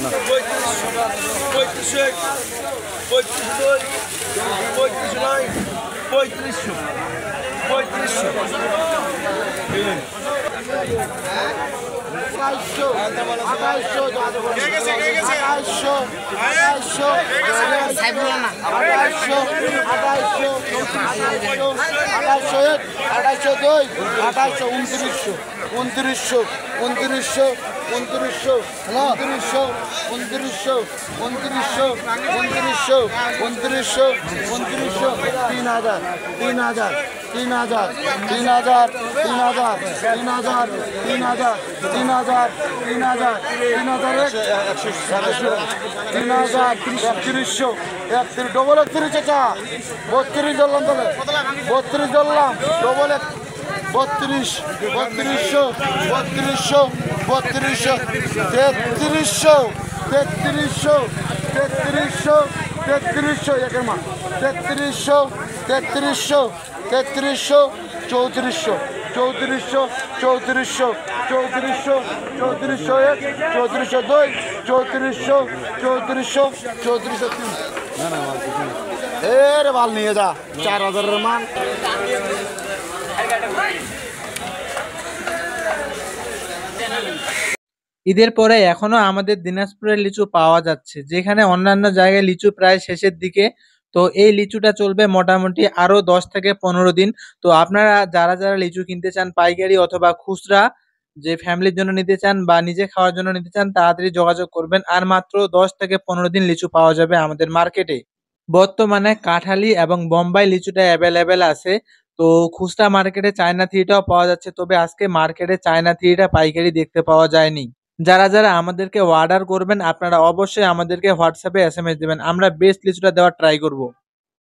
না। 4000 মান। ঈদের পরে এখনো আমাদের দিনাজপুরের লিচু পাওয়া যাচ্ছে, যেখানে অন্যান্য জায়গায় লিচু প্রায় শেষের দিকে। তো এই লিচুটা চলবে মোটামুটি আরো 10 থেকে 15 দিন। তো আপনারা যারা যারা লিচু কিনতে চান পাইকারি অথবা খুচরা, যে ফ্যামিলির জন্য নিতে চান বা নিজে খাওয়ার জন্য নিতে চান, তাড়াতাড়ি যোগাযোগ করবেন। আর মাত্র 10 থেকে 15 দিন লিচু পাওয়া যাবে আমাদের মার্কেটে। বর্তমানে কাঁঠালি এবং বোম্বাই লিচুটা অ্যাভেলেবেল আছে। তো খুচরা মার্কেটে চায়না থ্রিটাও পাওয়া যাচ্ছে, তবে আজকে মার্কেটে চায়না থ্রিটা পাইকারি দেখতে পাওয়া যায়নি। যারা যারা আমাদেরকে অর্ডার করবেন আপনারা অবশ্যই আমাদেরকে হোয়াটসঅ্যাপে এসএমএস দিবেন, আমরা বেস্ট লিচুটা দেওয়ার ট্রাই করব।